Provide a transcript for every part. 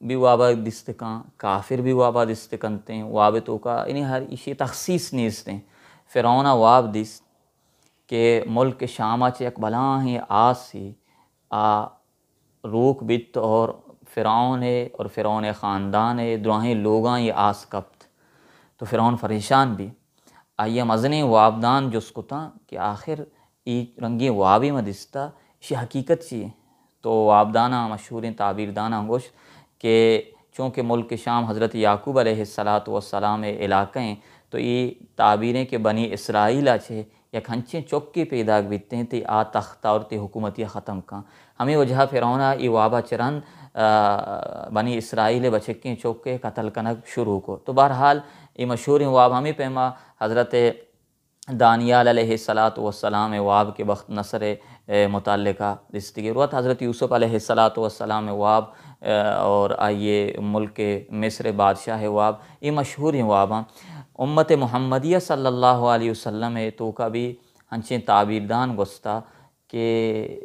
بھی وابا دستکاں، کافر بھی وابا دستکنتے واب تو کا یعنی ہر اشی تخصیص نیستیں. فرعون واب دست کہ ملک شامہ چ یک بلاں ہی آسی آ روک بیت اور فرعون اور فرعون خاندان دراہیں لوگاں یہ آس کپت. تو فرعون پریشان بھی آئیے مزنے وابدان جس کتا کہ آخر ای رنگی وابی مدستا اسی حقیقت چیئے. تو وابدانہ مشہوریں تعبیردانہ گوشت کہ چونکہ ملک شام حضرت یعقوب علیہ السلام علاقہ ہیں تو یہ تعبیریں کہ بنی اسرائیل چھے یک ہنچیں چوکے پیدا بیتے ہیں تی آ تختہ اور تی حکومتی ختم کاں. ہمیں وجہ فرعونہ ای وابا چرن بنی اسرائیل بچکیں چوکے قتل کنک شروع کو. تو بہرحال یہ مشہور واب ہمیں پیما حضرت دانیال علیہ السلام واب کے وقت نصر متعلقہ دستگی روت. حضرت یوسف علیہ السلام واب اور آئیے ملک مصر بادشاہ واب یہ مشہور واباں. امت محمدیہ صلی اللہ علیہ وسلم تو کا بھی ہنچیں تعبیردان گستا کہ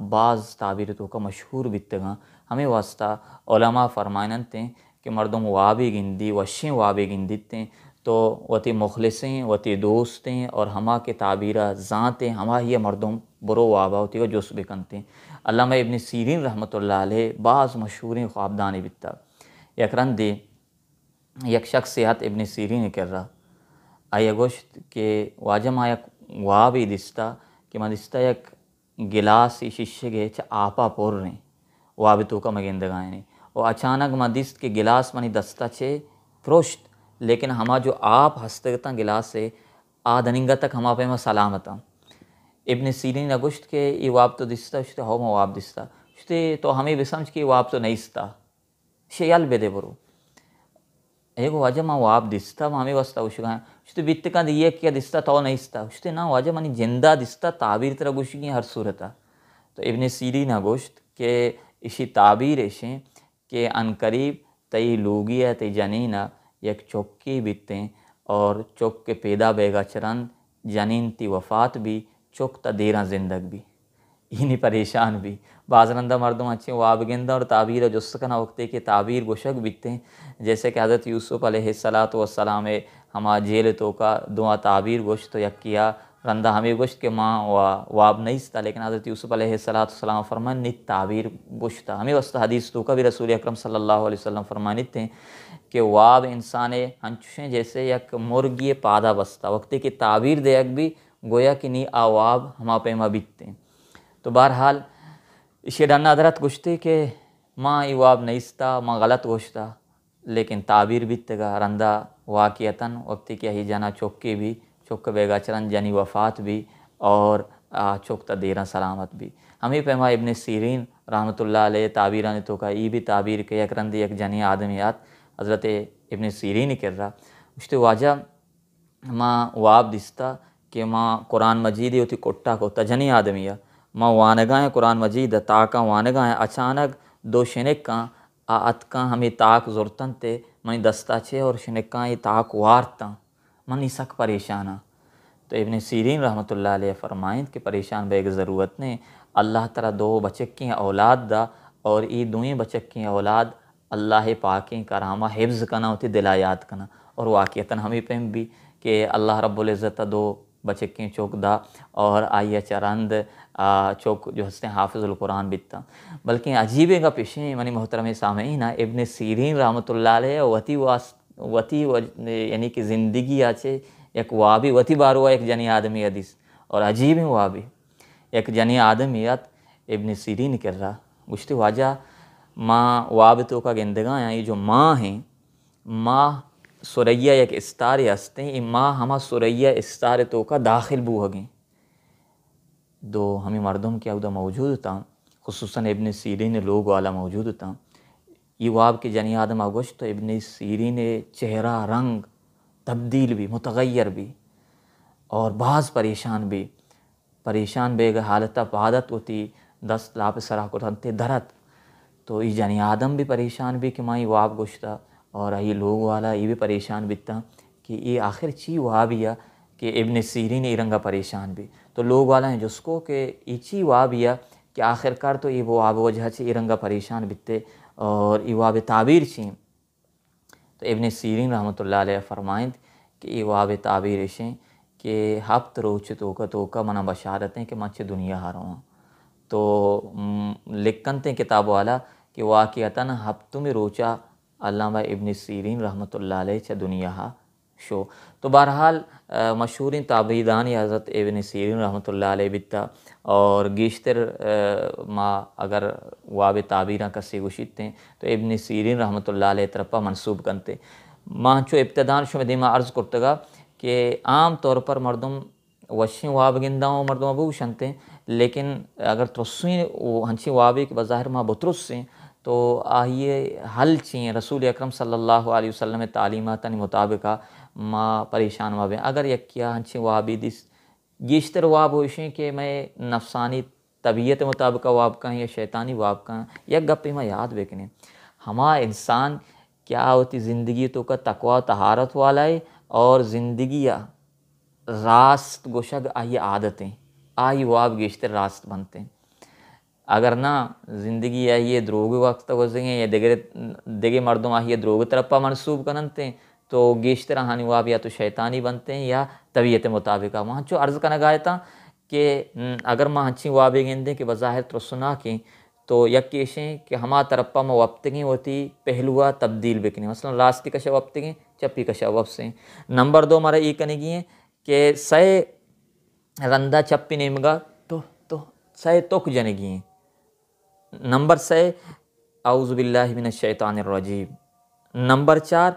بعض تعبیر تو کا مشہور بیتگاں. ہمیں واسطہ علماء فرمائنتے کہ مردم وابی گندی وشیں وابی گندتے تو وتی مخلصیں وتی دوستیں اور ہما کے تعبیرہ ذاتیں ہما ہی مردم برو وابا ہوتی کا جس بکنتے. علامہ ابن سیرین رحمۃ اللہ علیہ بعض مشہوریں خوابدانی بیتا. یک رندی یک شخصیت ابن سیرین کر رہا آیا گوشت کہ واجم آیا وابی دستا کہ من دستا یک گلاسی شیشے گے چا آپا پور رہیں وابی تو کا مگندگائیں نہیں. اور اچانک من دست کے گلاس منی دستا چھے پروشت لیکن ہما جو آپ ہستگتا گلاس سے آدھننگا تک ہما پہ میں سلامتا. ابن سیرین گوشت کہ یہ واب تو دستا شتے ہو ما واب دستا شتے تو ہمیں بسمجھ کہ واب تو نیستا شیال بے دے برو ایگو واجہ ما واب دستا ہمیں واسطہ وشگاں شتے بیتکاں دیئے کیا دستا تو نیستا شتے نا واجہ منی جندہ دستا تعبیر ترہ گوشگی ہر صورتا. تو ابن سیرین گوشت کہ اسی تعبیر ایشیں کہ انقریب تی لوگی ہے تی جنینہ یک چوکی بیتیں اور چوک کے پیدا بیگا چرن جنین تی وفات بھی چوک تا دیرہ زندگ بھی اینی پریشان بھی. بعض رندہ مردم اچھے واب گندہ اور تعبیر جسکنا وقتے کہ تعبیر گوشک بیتیں جیسے کہ حضرت یوسف علیہ السلام ہما جیل تو کا دعا تعبیر گوشت تو یک کیا رندہ ہمیں گوشت کہ ماں واب نہیں ستا لیکن حضرت یوسف علیہ السلام فرمان نیت تعبیر گوشتا. ہمیں واسطہ حدیث تو کا بھی رسول اکرم صلی اللہ علیہ وسلم فرمانیتے ہیں کہ واب انسان ہنچوشیں جیسے یک مرگی پادا بستا وقتے کی تعبیر دے یک بھی گویا کہ نی آواب ہما پیما بیتتے ہیں. تو بہرحال اسی ڈنہ حضرت گوشتے کہ ماں ای واب نیستا ماں غلط گوشتا لیکن تعبیر بیتے گا رندہ واقعتاً وقتی کہ ہی جانا چوکے بھی چوک بیگا چرن جانی وفات بھی اور چوکتا دیرہ سلامت بھی. ہمیں پیما ابن سیرین رحمۃ اللہ علیہ تعبیران تو کا ای بھی تعبیر کہ یک رندی یک جنی آدمیات حضرت ابن سیرین کر رہا اشتے واجہ ماں واب دستا کہ ماں قرآن مجید ہوتی کٹا کو تجنی آدمیہ ماں وانگائیں قرآن مجید تاکاں وانگائیں اچانک دو شنکاں آتکاں ہمیں تاک زورتن تے منی دستا چھے اور شنکاں یہ تاک وارتاں منی سک پریشانا. تو ابن سیرین رحمۃ اللہ علیہ فرمائیں کہ پریشان بے ضرورت نے اللہ تعالیٰ دو بچکیں اولاد دا اور ای دوئیں بچکیں اولاد اللہ پاکیں کرامہ حفظ کنا ہوتی دلایات کنا. اور واقعتاً ہمیں پہم بھی کہ اللہ رب العزت دو بچکیں چوک دا اور آئیہ چرند چوک جو ہستے حافظ القرآن بیتا. بلکہ عجیبے کا پیشیں منی محترم سامعین ابن سیرین رحمۃ اللہ علیہ وتی یعنی کہ زندگی آچے یک وابی وتی باروا ایک جنی آدمی حدیث اور عجیب وابی ایک جنی آدمیت ابن سیرین کر رہا گشتی واجہ ماں واب تو کا گندگاں یہ جو ماں ہیں ماں سریہ یک استارے ہستے ہیں ماں ہما سریہ استارے تو کا داخل بو ہگیں دو ہمیں مردم کیا ادھا موجود تھا خصوصاً ابن سیرین لوگ والا موجود تھا. یہ واب کے جنی آدم آگوشت تو ابن سیرین چہرہ رنگ تبدیل بھی متغیر بھی اور بعض پریشان بے گا حالتہ پادت ہوتی دست لاپ سرا کو رنتے درت. تو یہ جنی آدم بھی پریشان بھی کہ ماں یہ واب گوشتا اور یہ لوگ والا یہ بھی پریشان بیتا کہ یہ آخر چی وابیا کہ ابن سیرین رنگا پریشان بھی. تو لوگ والا ہیں جس کو کہ یہ چی وابیا کہ آخر کار تو یہ وہ آب وجہ سے رنگا پریشان بیتے اور ای واب تعبیر چیں تو ابن سیرین رحمۃ اللہ علیہ فرمائند کہ ای واب تعبیر اشیں کہ ہفت روچ توکا منع بشارتیں کہ مچ دنیا ہاروں ہوں تو لکھنتے کتاب والا کہ واقعتاً ہفتم روچا علامہ ابن سیرین رحمۃ اللہ علیہ چا دنیا ہا شو تو بہرحال مشہورین تابعیدان حضرت ابن سیرین رحمۃ اللہ علیہ بتا اور گیشتر ما اگر واب تعبیراں کسی گوشیتے تو ابن سیرین رحمۃ اللہ علیہ طرفہ منسوب کنتے ماں چو ابتدان شو میں دیما عرض کرتگا کہ عام طور پر مردم وشیں واب گنداؤں مردم ابو شنتے لیکن اگر ترسویں ہنچیں وابی کہ بظاہر ماں بترس سے تو آئیے حل چیں رسول اکرم صلی اللہ علیہ وسلم تعلیمات مطابقہ ماں پریشان وابیں اگر یکیا ہنچیں وابی دس گیشتر واب ہوشیں کہ میں نفسانی طبیعت مطابقہ واب کا یا شیطانی واب کا یک گپی میں یاد بکنے ہما انسان کیا ہوتی زندگی تو کا تقوی طہارت والا ہے اور زندگی راست گوشگ آئی عادتیں آئی واب گیشتر راست بنتے ہیں اگر نہ زندگی آئیے دروگ وقت گزریں یا دیگے مردم آئیے دروگ طرفہ منصوب کننتے تو گیشتر ہانی واب یا تو شیطانی بنتے ہیں یا طبیعت مطابقہ وہاں چو عرض کا نگایتا کہ اگر ماں ہنچیں وابے گندیں کہ بظاہر ترسنا کی تو یک کیشیں کہ ہما طرفہ میں وقتگیں ہوتی پہلوہ تبدیل بکنی مثلا راستی کشا وقتگیں چپی کشا وقت سے نمبر 2 ہمارا یہ کنگی ہیں کہ سائے رندہ چپی نیمگا تو سائے توک جنگی ہیں نمبر 3 اعوذ باللہ من الشیطان الرجیم نمبر 4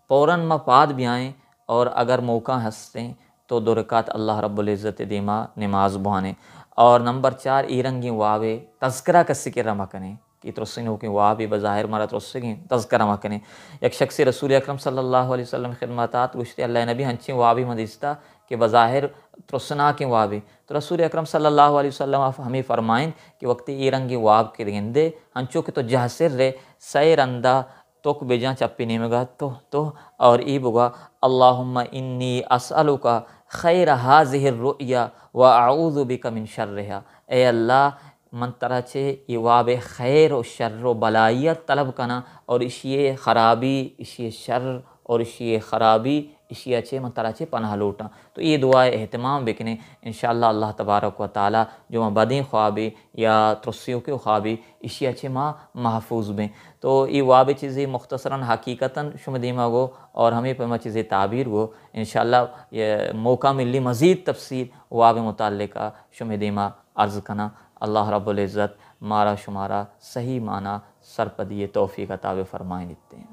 فوراً مفاد بھی آئیں اور اگر موقع ہنستے تو 2 رکعت اللہ رب العزت دیما نماز بہانے اور نمبر 4 ایرنگی واوے تذکرہ کسی کے رمہ کنے کہ ترسین ہو کہ واوے بظاہر مارا ترسین تذکرہ رمہ کنے یک شخص رسول اکرم صلی اللہ علیہ وسلم خدماتات گوشتے اللہ نبی ہنچیں واوی مدیستا کہ بظاہر ترسنا کے وابے تو رسول اکرم صلی اللہ علیہ وسلم ہمیں فرمائیں کہ وقتی ایرنگی واب کے گندے ہنچوں کہ تو جہسر رے سائے رندہ توک بیجاں چپی نیمگا تو اور ای بگا اللہم انی اسألوکا خیر ہازہ الرؤیا و اعوذ بک من شرہا اے اللہ من طرح چھے یہ واب خیر و شر و بلائیت طلب کنا اور اشیے خرابی اشیے شر اور اشیے خرابی اشیاء چھے من طرح چھے پناہ لوٹا تو یہ دعائے اہتمام بکنے انشاءاللہ اللہ تبارک و تعالی جو میں بدیں خوابی یا ترسیوں کے خوابی اشیاء چھے ماں محفوظ بیں تو یہ واب چیزیں مختصراً حقیقتاً شم دیما گو اور ہمیں پہ چیزیں تعبیر گو انشاءاللہ یہ موقع ملی مزید تفصیل واب متعلقہ شم دیما عرض کنا اللہ رب العزت مارا شمارا صحیح معنی سرپدی توفیق عطا فرمائیں دیتے ہیں